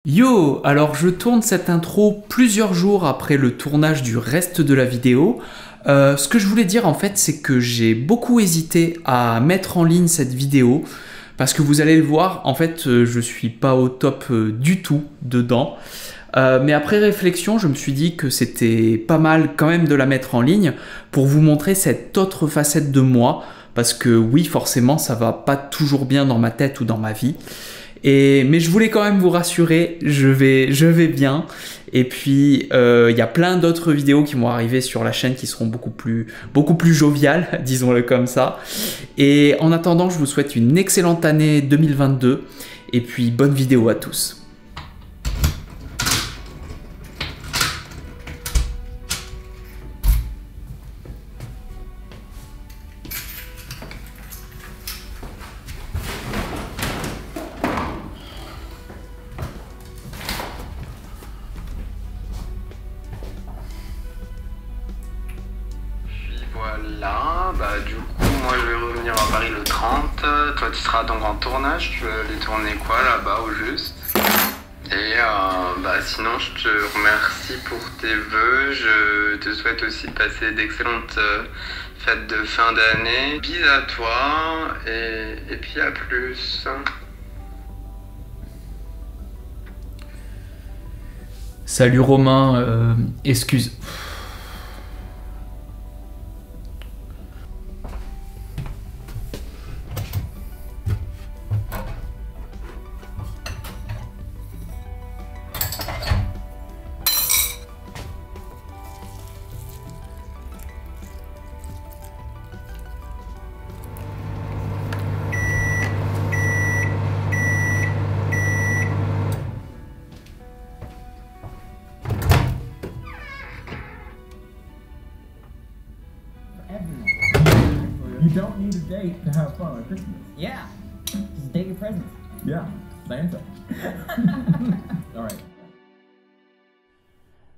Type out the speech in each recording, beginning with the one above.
Yo, alors je tourne cette intro plusieurs jours après le tournage du reste de la vidéo. Ce que je voulais dire en fait, c'est que j'ai beaucoup hésité à mettre en ligne cette vidéo parce que vous allez le voir, en fait, je suis pas au top du tout dedans. Mais après réflexion, je me suis dit que c'était pas mal quand même de la mettre en ligne pour vous montrer cette autre facette de moi. Parce que oui, forcément, ça va pas toujours bien dans ma tête ou dans ma vie. Mais je voulais quand même vous rassurer, je vais bien. Et puis, il y a plein d'autres vidéos qui vont arriver sur la chaîne qui seront beaucoup plus joviales, disons-le comme ça. Et en attendant, je vous souhaite une excellente année 2022. Et puis, bonne vidéo à tous. Voilà, bah du coup moi je vais revenir à Paris le 30, toi tu seras donc en tournage, tu vas aller tourner quoi là-bas au juste. Et bah sinon je te remercie pour tes vœux, je te souhaite aussi de passer d'excellentes fêtes de fin d'année. Bisous à toi et puis à plus. Salut Romain, excuse. You don't need a date to have fun on Christmas. Yeah, just date your presents. Yeah, Santa. All right.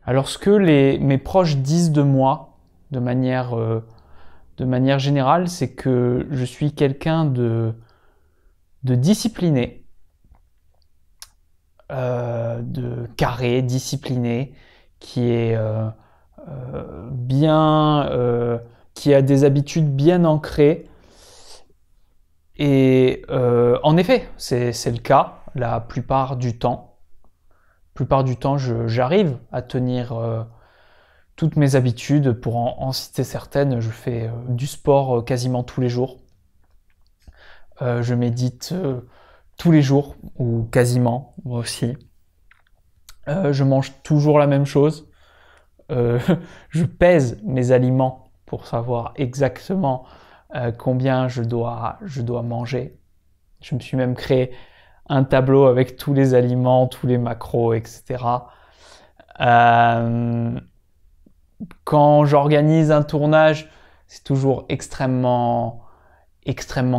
Alors ce que mes proches disent de moi, de manière générale, c'est que je suis quelqu'un de discipliné, de carré, discipliné, qui est qui a des habitudes bien ancrées. Et en effet, c'est le cas la plupart du temps. La plupart du temps, j'arrive à tenir toutes mes habitudes. Pour en citer certaines, je fais du sport quasiment tous les jours. Je médite tous les jours, ou quasiment, moi aussi. Je mange toujours la même chose. Je pèse mes aliments pour savoir exactement combien je dois manger. Je me suis même créé un tableau avec tous les aliments, tous les macros, etc. Quand j'organise un tournage, c'est toujours extrêmement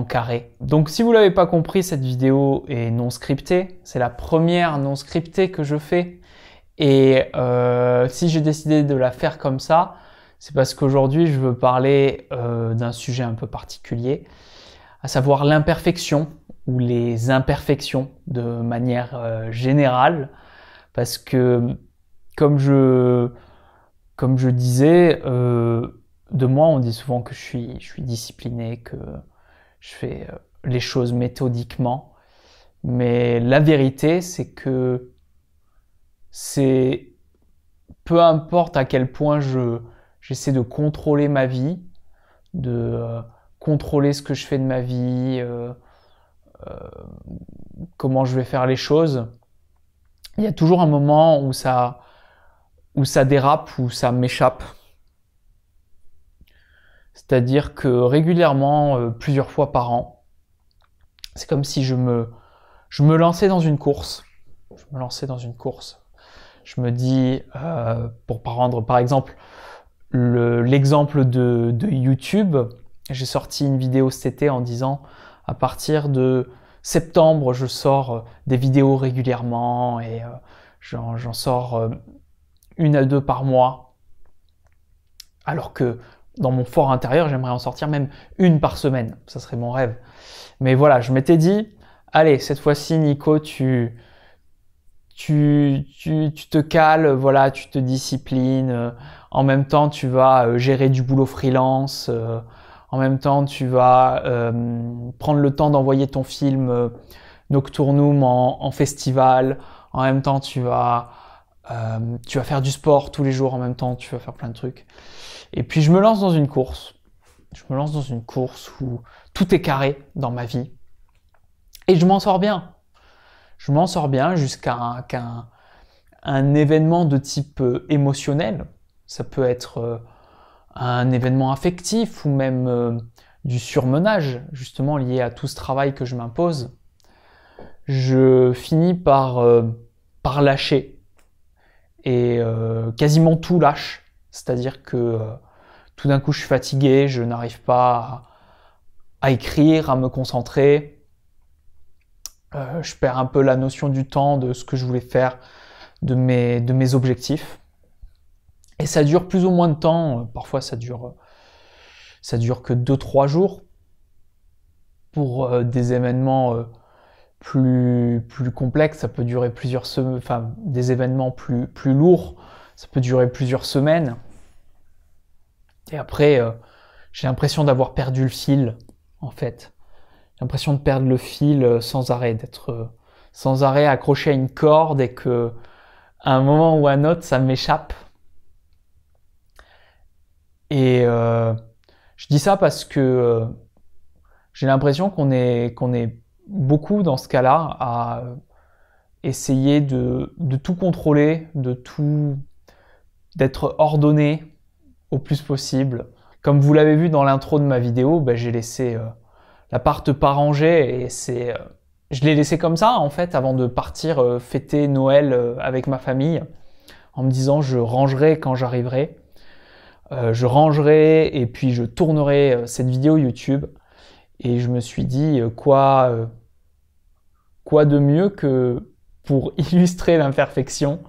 carré. Donc si vous l'avez pas compris, cette vidéo est non scriptée. C'est la première non scriptée que je fais. Et si j'ai décidé de la faire comme ça, c'est parce qu'aujourd'hui je veux parler d'un sujet un peu particulier, à savoir l'imperfection ou les imperfections de manière générale, parce que comme je disais, de moi on dit souvent que je suis discipliné, que je fais les choses méthodiquement, mais la vérité c'est que peu importe à quel point j'essaie de contrôler ma vie, de contrôler ce que je fais de ma vie, comment je vais faire les choses, il y a toujours un moment où ça dérape, où ça m'échappe. C'est-à-dire que régulièrement, plusieurs fois par an, c'est comme si je me lançais dans une course. Je me dis, pour prendre par exemple l'exemple de YouTube, j'ai sorti une vidéo cet été en disant à partir de septembre, je sors des vidéos régulièrement et j'en sors une à deux par mois. Alors que dans mon fort intérieur, j'aimerais en sortir même une par semaine. Ça serait mon rêve. Mais voilà, je m'étais dit, allez, cette fois-ci, Nico, tu tu te cales, voilà, tu te disciplines. En même temps, tu vas gérer du boulot freelance. En même temps, tu vas prendre le temps d'envoyer ton film Nocturnum en festival. En même temps, tu vas faire du sport tous les jours. En même temps, tu vas faire plein de trucs. Et puis, je me lance dans une course. Je me lance dans une course où tout est carré dans ma vie. Et je m'en sors bien. Je m'en sors bien jusqu'à un événement de type émotionnel. Ça peut être un événement affectif ou même du surmenage, justement lié à tout ce travail que je m'impose. Je finis par lâcher. Et quasiment tout lâche. C'est-à-dire que tout d'un coup, je suis fatigué, je n'arrive pas à écrire, à me concentrer. Je perds un peu la notion du temps, de ce que je voulais faire, de mes objectifs. Et ça dure plus ou moins de temps. Parfois, ça dure que 2-3 jours. Pour des événements plus complexes, ça peut durer plusieurs semaines. Enfin, des événements plus lourds, ça peut durer plusieurs semaines. Et après, j'ai l'impression d'avoir perdu le fil, en fait. J'ai l'impression de perdre le fil sans arrêt, d'être sans arrêt accroché à une corde et que à un moment ou à un autre, ça m'échappe. Et je dis ça parce que j'ai l'impression qu'on est beaucoup dans ce cas-là à essayer de tout contrôler, d'être ordonné au plus possible. Comme vous l'avez vu dans l'intro de ma vidéo, j'ai laissé l'appart pas rangé et je l'ai laissé comme ça en fait avant de partir fêter Noël avec ma famille en me disant je rangerai quand j'arriverai. Je rangerai et puis je tournerai cette vidéo YouTube et je me suis dit quoi de mieux que pour illustrer l'imperfection,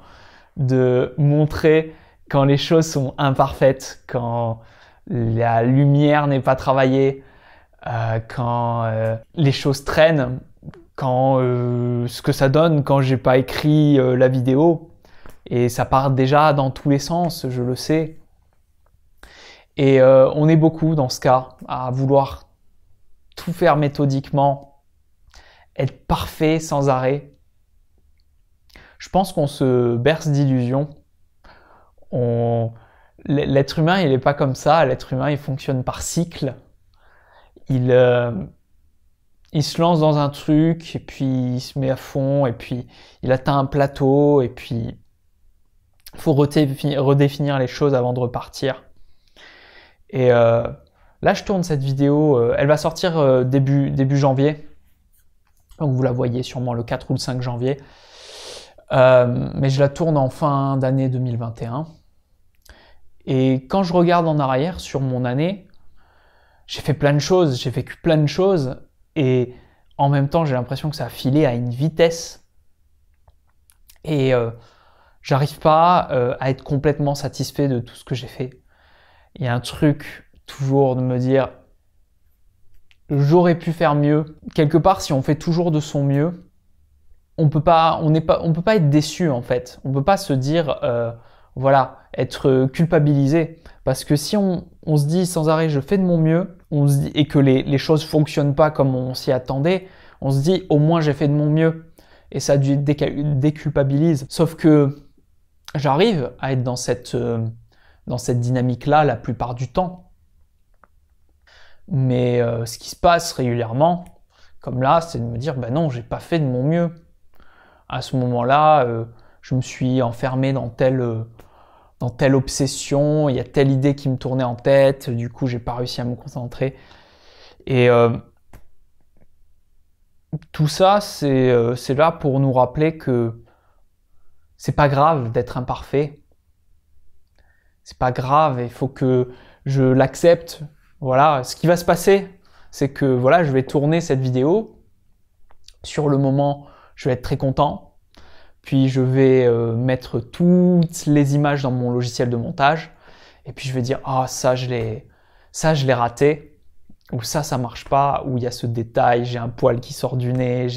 de montrer quand les choses sont imparfaites, quand la lumière n'est pas travaillée, quand les choses traînent, quand ce que ça donne quand j'ai pas écrit la vidéo et ça part déjà dans tous les sens, je le sais. Et on est beaucoup dans ce cas à vouloir tout faire méthodiquement, être parfait sans arrêt. Je pense qu'on se berce d'illusions. L'être humain, il n'est pas comme ça. L'être humain, il fonctionne par cycle. Il se lance dans un truc et puis il se met à fond et puis il atteint un plateau et puis il faut redéfinir les choses avant de repartir. Et là, je tourne cette vidéo. Elle va sortir début janvier. Donc vous la voyez sûrement le 4 ou le 5 janvier. Mais je la tourne en fin d'année 2021. Et quand je regarde en arrière sur mon année, j'ai fait plein de choses, j'ai vécu plein de choses. Et en même temps, j'ai l'impression que ça a filé à une vitesse. Et j'arrive pas à être complètement satisfait de tout ce que j'ai fait. Il y a un truc toujours de me dire j'aurais pu faire mieux. Quelque part, si on fait toujours de son mieux, on peut pas être déçu en fait. On peut pas se dire voilà, être culpabilisé. Parce que si on se dit sans arrêt je fais de mon mieux, on se dit, et que les choses fonctionnent pas comme on s'y attendait, on se dit au moins j'ai fait de mon mieux. Et ça déculpabilise. Sauf que j'arrive à être dans cette dynamique-là la plupart du temps. Mais ce qui se passe régulièrement, comme là, c'est de me dire bah non, j'ai pas fait de mon mieux. À ce moment-là, je me suis enfermé dans telle obsession, il y a telle idée qui me tournait en tête, du coup j'ai pas réussi à me concentrer. Et tout ça, c'est là pour nous rappeler que c'est pas grave d'être imparfait. C'est pas grave, il faut que je l'accepte. Voilà, ce qui va se passer, c'est que voilà, je vais tourner cette vidéo. Sur le moment, je vais être très content. Puis je vais mettre toutes les images dans mon logiciel de montage. Et puis je vais dire ah ça je l'ai raté, ou ça marche pas, ou il y a ce détail, j'ai un poil qui sort du nez,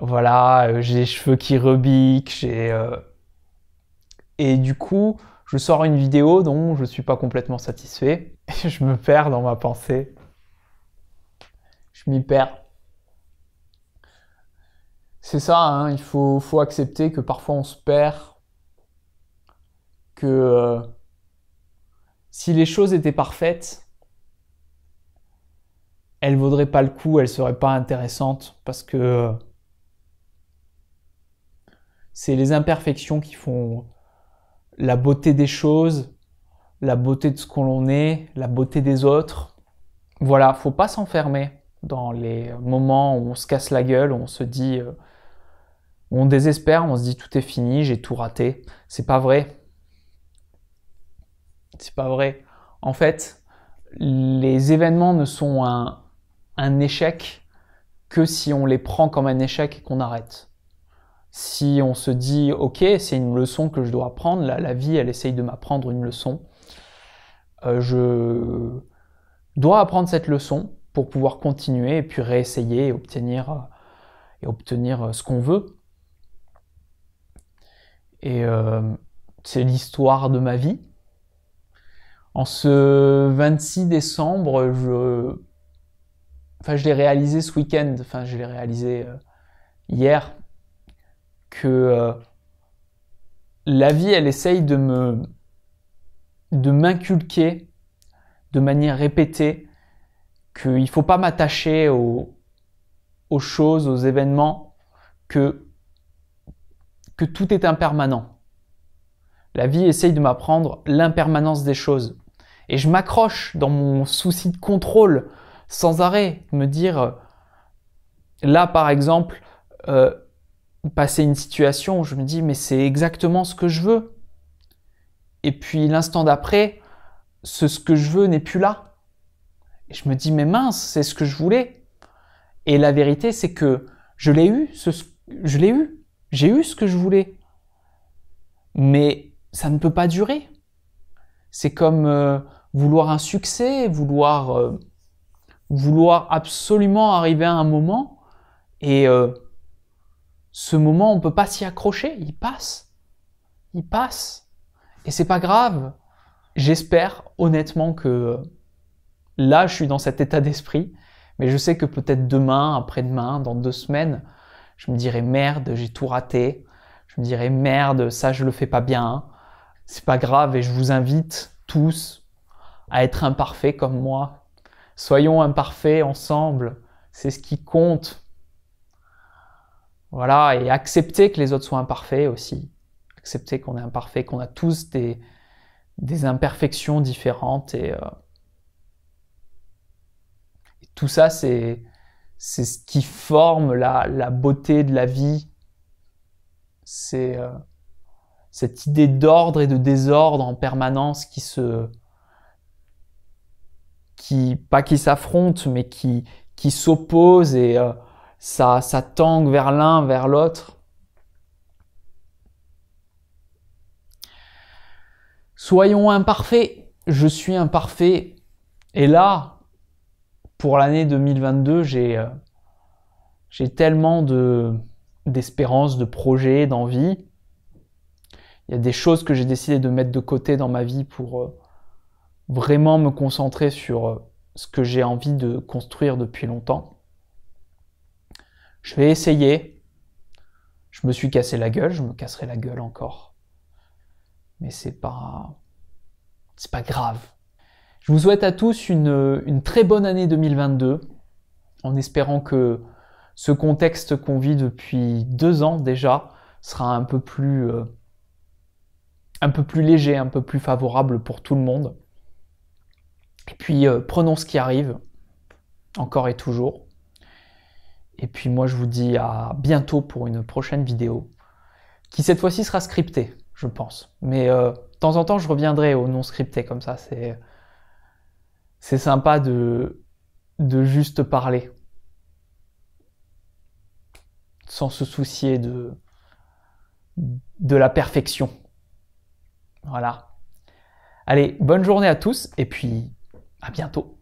Voilà, j'ai les cheveux qui rebiquent, et du coup, je sors une vidéo dont je ne suis pas complètement satisfait. Et je me perds dans ma pensée. Je m'y perds. C'est ça, hein, il faut accepter que parfois on se perd, que si les choses étaient parfaites, elles vaudraient pas le coup, elles seraient pas intéressantes, parce que c'est les imperfections qui font la beauté des choses, la beauté de ce qu'on est, la beauté des autres. Voilà, faut pas s'enfermer dans les moments où on se casse la gueule, où on se dit, où on désespère, où on se dit tout est fini, j'ai tout raté. C'est pas vrai. C'est pas vrai. En fait, les événements ne sont un échec que si on les prend comme un échec et qu'on arrête. Si on se dit, ok, c'est une leçon que je dois apprendre, la vie, elle essaye de m'apprendre une leçon, je dois apprendre cette leçon pour pouvoir continuer et puis réessayer et obtenir ce qu'on veut. Et c'est l'histoire de ma vie. En ce 26 décembre, je l'ai réalisé ce week-end, je l'ai réalisé hier, que la vie, elle essaye de m'inculquer de manière répétée qu'il ne faut pas m'attacher aux choses, aux événements, que tout est impermanent. La vie essaye de m'apprendre l'impermanence des choses. Et je m'accroche dans mon souci de contrôle sans arrêt, me dire, là par exemple, passer une situation où je me dis mais c'est exactement ce que je veux. Et puis l'instant d'après, ce que je veux n'est plus là. Et je me dis mais mince, c'est ce que je voulais. Et la vérité c'est que je l'ai eu, j'ai eu ce que je voulais. Mais ça ne peut pas durer. C'est comme vouloir un succès, vouloir absolument arriver à un moment et ce moment, on ne peut pas s'y accrocher, il passe. Et c'est pas grave. J'espère honnêtement que là, je suis dans cet état d'esprit, mais je sais que peut-être demain, après-demain, dans 2 semaines, je me dirai merde, j'ai tout raté. Je me dirai merde, ça je le fais pas bien. C'est pas grave et je vous invite tous à être imparfaits comme moi. Soyons imparfaits ensemble, c'est ce qui compte. Voilà, et accepter que les autres soient imparfaits aussi. Accepter qu'on est imparfait, qu'on a tous des imperfections différentes et tout ça, c'est ce qui forme la beauté de la vie. C'est cette idée d'ordre et de désordre en permanence qui s'affrontent, mais qui s'opposent et ça tangue vers l'un, vers l'autre. Soyons imparfaits. Je suis imparfait. Et là, pour l'année 2022, j'ai tellement d'espérance, de projets, d'envie. Il y a des choses que j'ai décidé de mettre de côté dans ma vie pour vraiment me concentrer sur ce que j'ai envie de construire depuis longtemps. Je vais essayer. Je me suis cassé la gueule, je me casserai la gueule encore. Mais c'est pas grave. Je vous souhaite à tous une très bonne année 2022, en espérant que ce contexte qu'on vit depuis 2 ans déjà sera un peu plus léger, un peu plus favorable pour tout le monde. Et puis prenons ce qui arrive, encore et toujours. Et puis moi je vous dis à bientôt pour une prochaine vidéo, qui cette fois-ci sera scriptée, je pense. Mais de temps en temps je reviendrai au non scripté, comme ça c'est sympa de juste parler. Sans se soucier de la perfection. Voilà. Allez, bonne journée à tous et puis à bientôt.